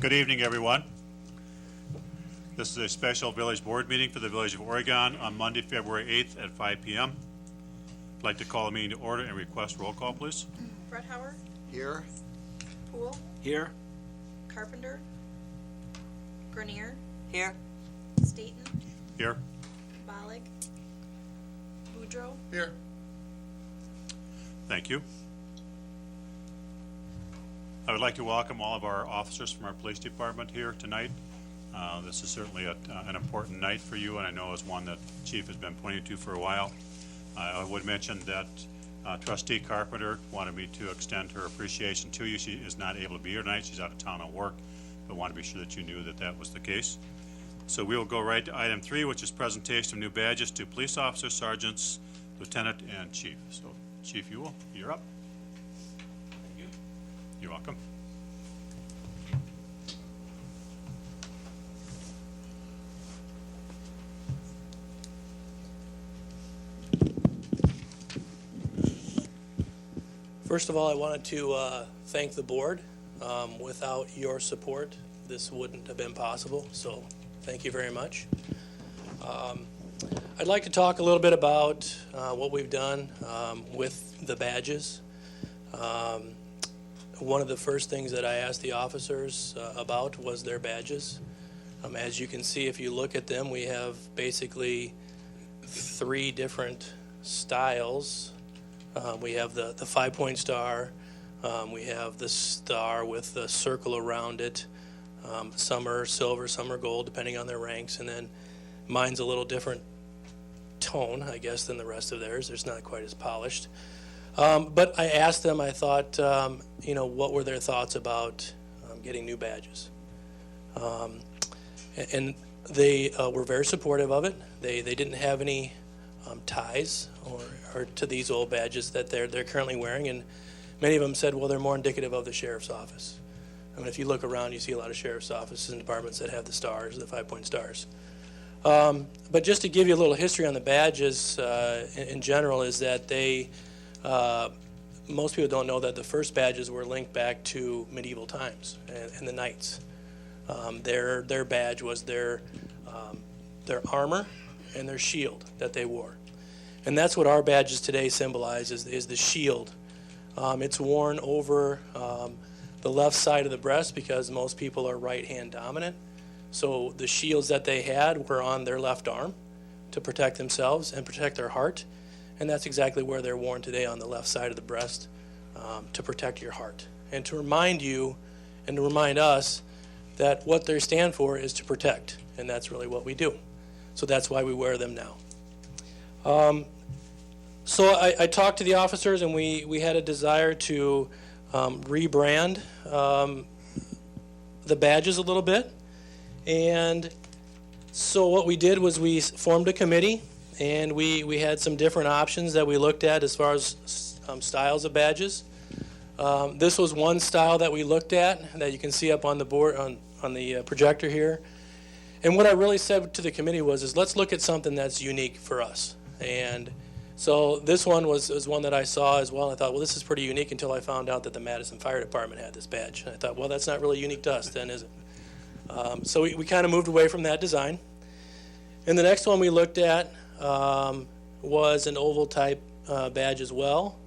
Good evening, everyone. This is a special village board meeting for the Village of Oregon on Monday, February 8th at 5 p.m. I'd like to call the meeting to order and request roll call, please. Fredhauer, Here. Poole, Here. Carpenter, Grenier, Here. Staten, Here. Bollig, Boudreaux, Here. Thank you. I would like to welcome all of our officers from our police department here tonight. This is certainly an important night for you, and I know it's one that Chief has been pointing to for a while. I would mention that Trustee Carpenter wanted me to extend her appreciation to you. She is not able to be here tonight. She's out of town at work, but wanted to be sure that you knew that that was the case. So we will go right to item 3, which is presentation of new badges to police officers, sergeants, lieutenant, and chief. So Chief Ewell, you're up. Thank you. You're welcome. First of all, I wanted to thank the board. Without your support, this wouldn't have been possible, so thank you very much. I'd like to talk a little bit about what we've done with the badges. One of the first things that I asked the officers about was their badges. As you can see, if you look at them, we have basically 3 different styles. We have the 5-point star, we have the star with the circle around it. Some are silver, some are gold, depending on their ranks, and then mine's a little different tone, I guess, than the rest of theirs. It's not quite as polished. But I asked them, I thought, what were their thoughts about getting new badges? And they were very supportive of it. They didn't have any ties or to these old badges that they're currently wearing, and many of them said, well, they're more indicative of the sheriff's office. I mean, if you look around, you see a lot of sheriff's offices and departments that have the stars, the 5-point stars. But just to give you a little history on the badges in general is that they, most people don't know that the first badges were linked back to medieval times and the knights. Their badge was their armor and their shield that they wore. And that's what our badges today symbolize is the shield. It's worn over the left side of the breast because most people are right-hand dominant. So the shields that they had were on their left arm to protect themselves and protect their heart. And that's exactly where they're worn today, on the left side of the breast, to protect your heart. And to remind you and to remind us that what they stand for is to protect. And that's really what we do. So that's why we wear them now. So I talked to the officers, and we had a desire to rebrand the badges a little bit. And so what we did was we formed a committee, and we had some different options that we looked at as far as styles of badges. This was one style that we looked at that you can see up on the board on the projector here. And what I really said to the committee was let's look at something that's unique for us. And so this one was one that I saw as well. And I thought, well, this is pretty unique, until I found out that the Madison Fire Department had this badge. And I thought, well, that's not really unique to us then, is it? So we kind of moved away from that design. And the next one we looked at was an oval type badge as well,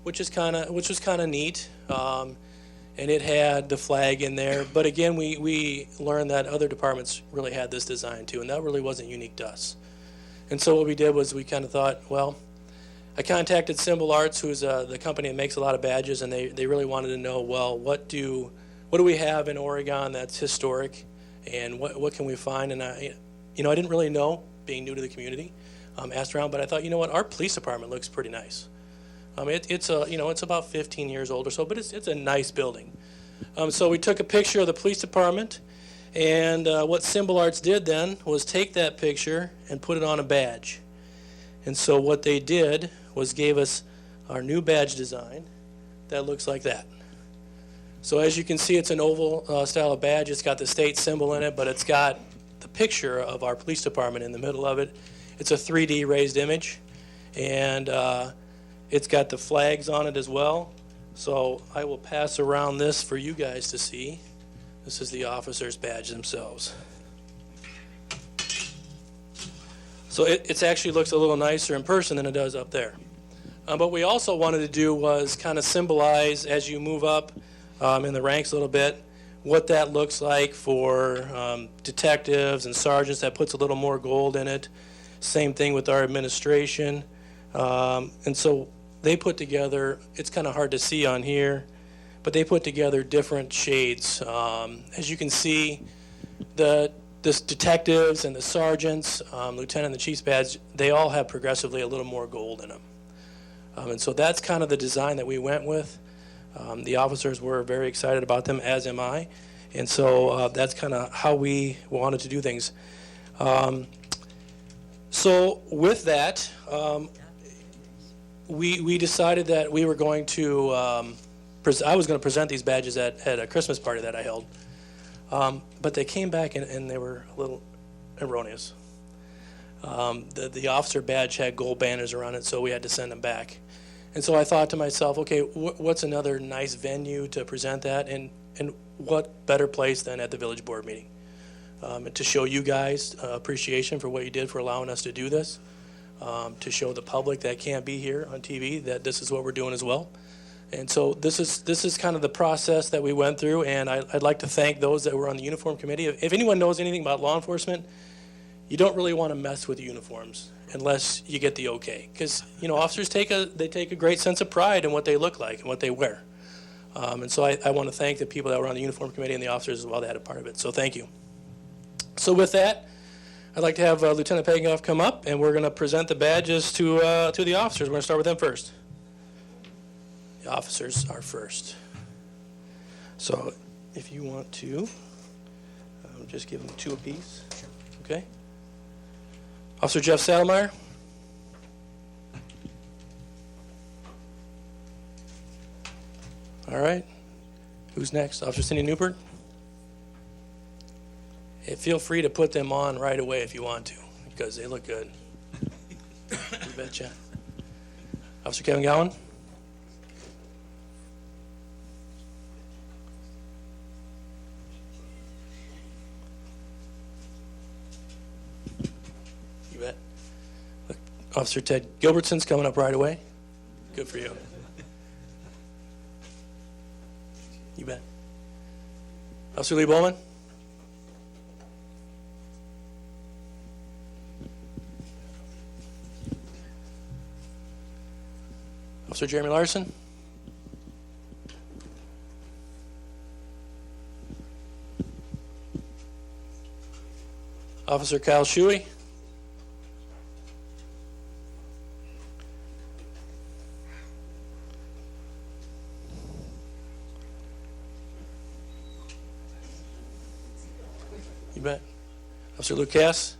which was kind of neat. And it had the flag in there. But again, we learned that other departments really had this design too, and that really wasn't unique to us. And so what we did was we kind of thought, well, I contacted Symbol Arts, who's the company that makes a lot of badges, and they really wanted to know, well, what do we have in Oregon that's historic, and what can we find? And I didn't really know, being new to the community. Asked around, but I thought, our police department looks pretty nice. It's about 15 years old or so, but it's a nice building. So we took a picture of the police department, and what Symbol Arts did then was take that picture and put it on a badge. And so what they did was gave us our new badge design that looks like that. So as you can see, it's an oval style of badge. It's got the state symbol in it, but it's got the picture of our police department in the middle of it. It's a 3D raised image, and it's got the flags on it as well. So I will pass around this for you guys to see. This is the officer's badge themselves. So it actually looks a little nicer in person than it does up there. What we also wanted to do was kind of symbolize, as you move up in the ranks a little bit, what that looks like for detectives and sergeants. That puts a little more gold in it. Same thing with our administration. And so they put together, it's kind of hard to see on here, but they put together different shades. As you can see, the detectives and the sergeants, lieutenant and the chief's badge, they all have progressively a little more gold in them. And so that's kind of the design that we went with. The officers were very excited about them, as am I. And so that's kind of how we wanted to do things. So with that, we decided that we were going to, I was going to present these badges at a Christmas party that I held. But they came back and they were a little erroneous. The officer badge had gold banners around it, so we had to send them back. And so I thought to myself, okay, what's another nice venue to present that, and what better place than at the village board meeting to show you guys appreciation for what you did for allowing us to do this, to show the public that can't be here on TV that this is what we're doing as well. And so this is kind of the process that we went through, and I'd like to thank those that were on the uniform committee. If anyone knows anything about law enforcement, you don't really want to mess with the uniforms unless you get the okay, because officers take a great sense of pride in what they look like and what they wear. And so I want to thank the people that were on the uniform committee and the officers as well that had a part of it. So thank you. So with that, I'd like to have Lieutenant Pagangoff come up, and we're going to present the badges to the officers. We're going to start with them first. The officers are first. So if you want to, just give them 2 apiece. Okay. Officer Jeff Saddlemeyer. All right. Who's next? Officer Cindy Newport. Hey, feel free to put them on right away if you want to, because they look good. You betcha. Officer Kevin Gowan. You bet. Look, Officer Ted Gilbertson's coming up right away. Good for you. You bet. Officer Lee Bowman. Officer Jeremy Larson. Officer Kyle Shuey. You bet. Officer Luke Cass.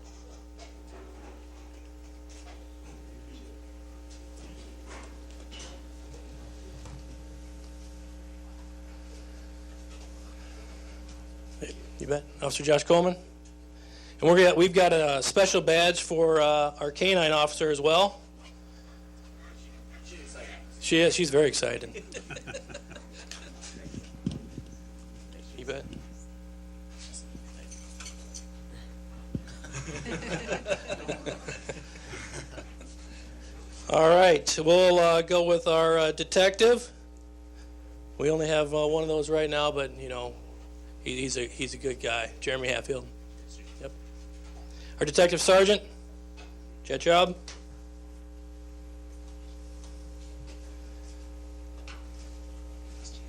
You bet. Officer Josh Coleman. And we've got a special badge for our canine officer as well. She is. She's very excited. You bet. All right, we'll go with our detective. We only have one of those right now, but he's a good guy, Jeremy Hatfield. Yep. Our detective sergeant, Jet Job.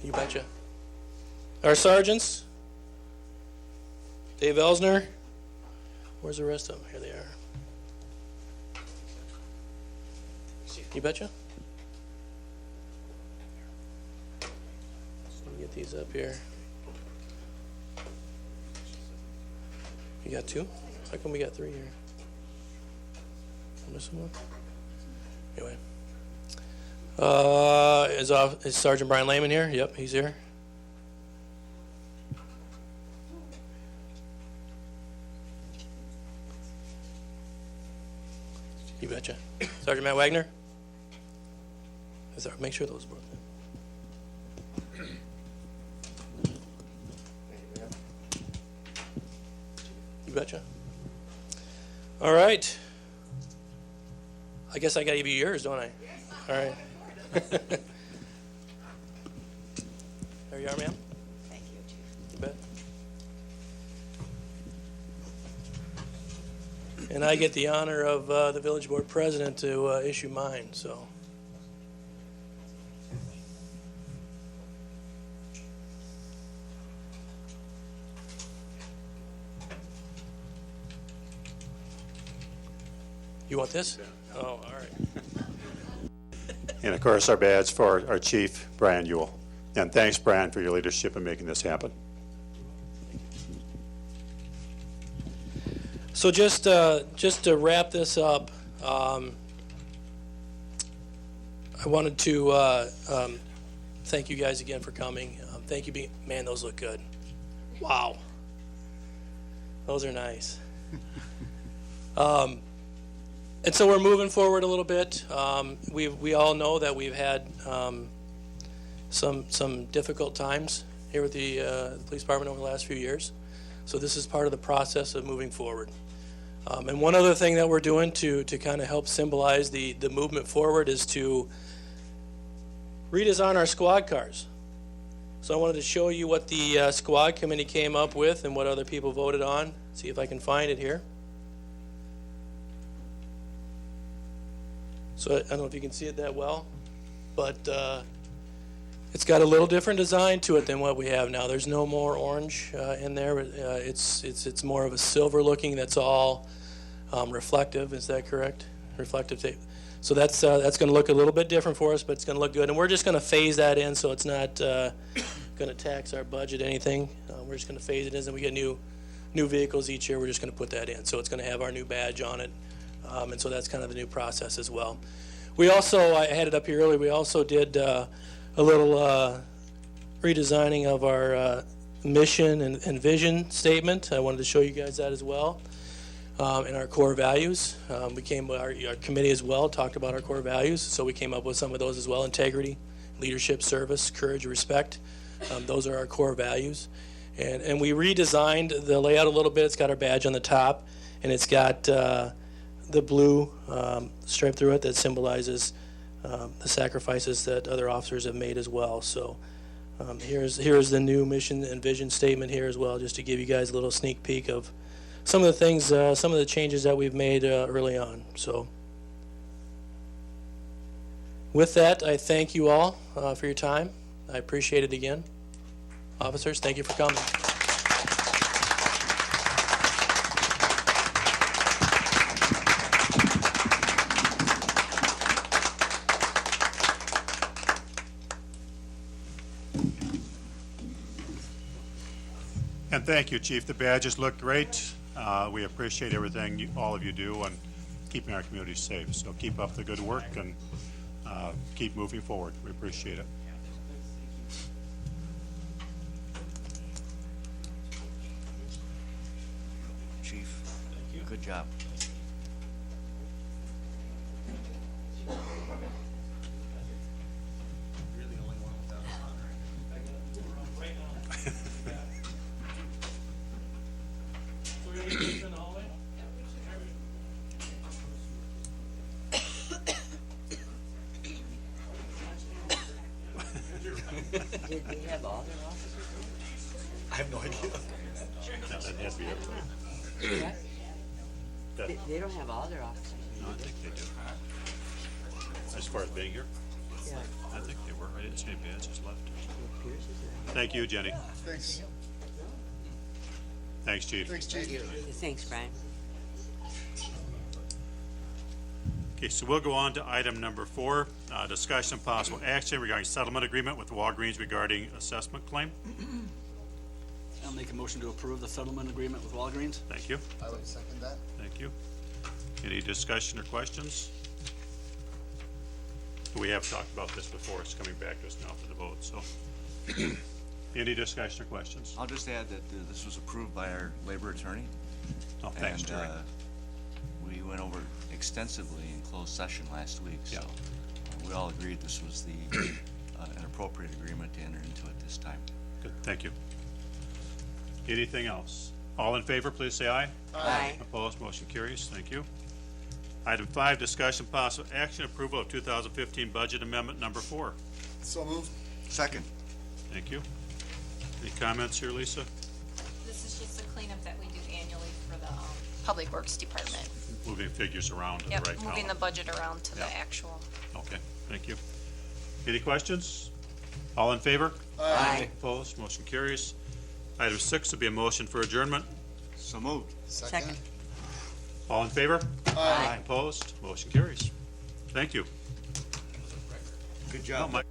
You betcha. Our sergeants, Dave Elsner. Where's the rest of them? Here they are. You betcha. Let me get these up here. You got 2? How come we got 3 here? I'm missing one. Anyway. Is Sergeant Brian Lehman here? Yep, he's here. You betcha. Sergeant Matt Wagner. Make sure those both. You betcha. All right. I guess I got to give you yours, don't I? All right. There you are, ma'am. Thank you, Chief. You bet. And I get the honor of the village board president to issue mine, so. You want this? Oh, all right. And of course, our badge for our chief, Brian Ewell. And thanks, Brian, for your leadership in making this happen. So just to wrap this up, I wanted to thank you guys again for coming. Thank you, man, those look good. Wow. Those are nice. And so we're moving forward a little bit. We all know that we've had some difficult times here with the police department over the last few years. So this is part of the process of moving forward. And one other thing that we're doing to kind of help symbolize the movement forward is to redesign our squad cars. So I wanted to show you what the squad committee came up with and what other people voted on. See if I can find it here. So I don't know if you can see it that well, but it's got a little different design to it than what we have now. There's no more orange in there. It's more of a silver looking. That's all reflective. Is that correct? Reflective tape. So that's going to look a little bit different for us, but it's going to look good. And we're just going to phase that in, so it's not going to tax our budget anything. We're just going to phase it in. And we get new vehicles each year. We're just going to put that in. So it's going to have our new badge on it. And so that's kind of the new process as well. We also, I had it up here earlier, we also did a little redesigning of our mission and vision statement. I wanted to show you guys that as well. And our core values. Our committee as well talked about our core values, so we came up with some of those as well: integrity, leadership, service, courage, respect. Those are our core values. And we redesigned the layout a little bit. It's got our badge on the top, and it's got the blue stripe through it that symbolizes the sacrifices that other officers have made as well. So here's the new mission and vision statement here as well, just to give you guys a little sneak peek of some of the things, some of the changes that we've made early on. So with that, I thank you all for your time. I appreciate it again. Officers, thank you for coming. And thank you, Chief. The badges look great. We appreciate everything all of you do on keeping our community safe. So keep up the good work and keep moving forward. We appreciate it. Chief, good job. Did they have all their officers? I have no idea. That has to be everybody. Yeah. That- They don't have all their officers. No, I think they do. As far as being here, Yeah. I think they were. I didn't see any badges left. Pierce is there. Thank you, Jenny. Thanks. Thanks, Chief. Thanks, Chief. Thanks, Brian. Okay, so we'll go on to item number 4, discussion of possible action regarding settlement agreement with Walgreens regarding assessment claim. I'll make a motion to approve the settlement agreement with Walgreens. Thank you. I would second that. Thank you. Any discussion or questions? We have talked about this before. It's coming back to us now for the vote, so. Any discussion or questions? I'll just add that this was approved by our labor attorney. Oh, thanks, and, Terry. We went over extensively in closed session last week, so we all agreed this was an appropriate agreement to enter into at this time. Good, thank you. Anything else? All in favor, please say aye. Aye. Opposed, motion carries. Thank you. Item 5, discussion possible action approval of 2015 budget amendment number 4. So moved. Second. Thank you. Any comments here, Lisa? This is just a cleanup that we do annually for the Public Works Department. Moving figures around to the Yep, right column. moving the budget around to the Yeah. actual. Okay, thank you. Any questions? All in favor? Aye. Opposed, motion carries. Item 6 would be a motion for adjournment. So moved. Second. All in favor? Aye. Opposed, motion carries. Thank you. Good Well, job. Mike.